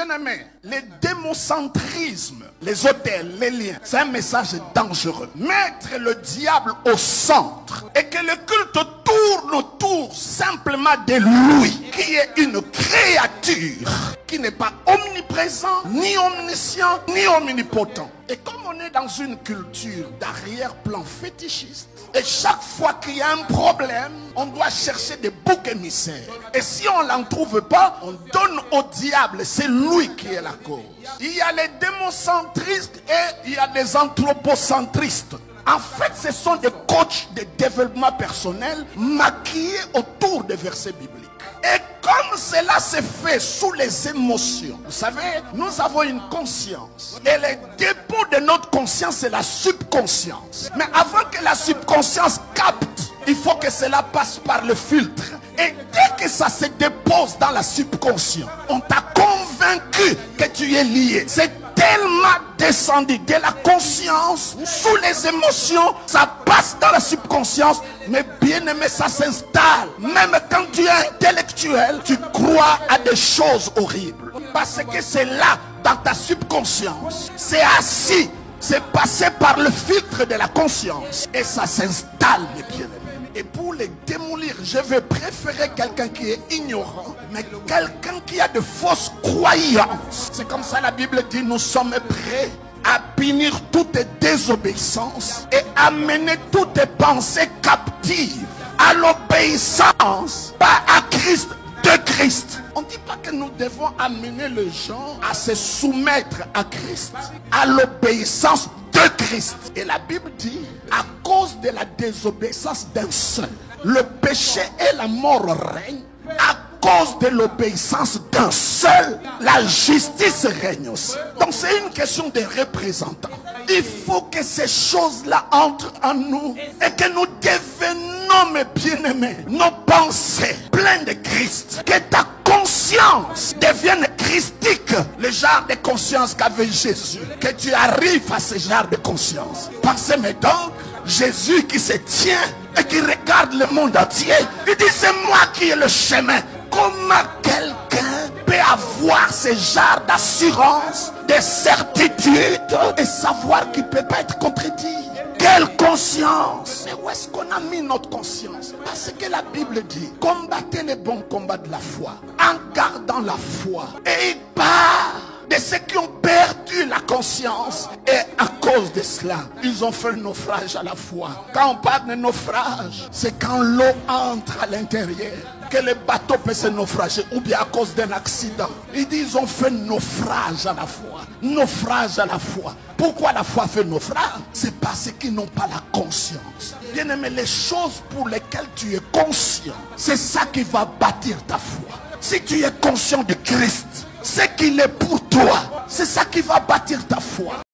Bien-aimés, les démocentrismes, les hôtels, les liens, c'est un message dangereux. Mettre le diable au centre et que le culte tourne autour simplement de lui, qui est une créature, qui n'est pas omniprésent, ni omniscient, ni omnipotent. Et comme on est dans une culture d'arrière-plan fétichiste, et chaque fois qu'il y a un problème, on doit chercher des boucs émissaires. Et si on n'en trouve pas, on donne au diable, c'est lui qui est la cause. Il y a les démocentristes et il y a les anthropocentristes. En fait, ce sont des coachs de développement personnel maquillés autour des versets bibliques. Et comme cela se fait sous les émotions, vous savez, nous avons une conscience. Et le dépôt de notre conscience, c'est la subconscience. Mais avant que la subconscience capte, il faut que cela passe par le filtre. Et dès que ça se dépose dans la subconscience, on t'a convaincu que tu es lié. C'est tellement descendu de la conscience, sous les émotions, ça passe dans la subconscience, mais bien aimé, ça s'installe. Même quand tu es intellectuel, tu crois à des choses horribles. Parce que c'est là, dans ta subconscience, c'est assis, c'est passé par le filtre de la conscience, et ça s'installe, mes bien-aimés. Et pour les démolir, je vais préférer quelqu'un qui est ignorant, mais quelqu'un qui a de fausses croyances. C'est comme ça la Bible dit, nous sommes prêts à punir toute désobéissance et amener toutes pensées captives à l'obéissance, pas à Christ, de Christ. On ne dit pas que nous devons amener les gens à se soumettre à Christ, à l'obéissance de Christ. Et la Bible dit, à cause de la désobéissance d'un seul, le péché et la mort règnent. À cause de l'obéissance d'un seul, la justice règne aussi. Donc c'est une question de représentants. Il faut que ces choses-là entrent en nous et que nous devenions, mes bien-aimés, nos pensées pleines de Christ. Que ta conscience devienne christique, le genre de conscience qu'avait Jésus. Que tu arrives à ce genre de conscience. Pensez donc, Jésus qui se tient et qui regarde le monde entier, il dit c'est moi qui ai le chemin. Comment quelqu'un peut avoir ce genre d'assurance, de certitude et savoir qu'il ne peut pas être contredit? Quelle conscience? Mais où est-ce qu'on a mis notre conscience? Parce que la Bible dit, combattez le bon combat de la foi en gardant la foi. Et il parle de ceux qui ont perdu la conscience. Et à cause de cela, ils ont fait le naufrage à la foi. Quand on parle de naufrage, c'est quand l'eau entre à l'intérieur que le bateau peut se naufrager, ou bien à cause d'un accident. Ils disent ils ont fait naufrage à la foi. Naufrage à la foi. Pourquoi la foi fait naufrage? C'est parce qu'ils n'ont pas la conscience. Bien aimé, les choses pour lesquelles tu es conscient, c'est ça qui va bâtir ta foi. Si tu es conscient de Christ, ce qu'il est pour toi, c'est ça qui va bâtir ta foi.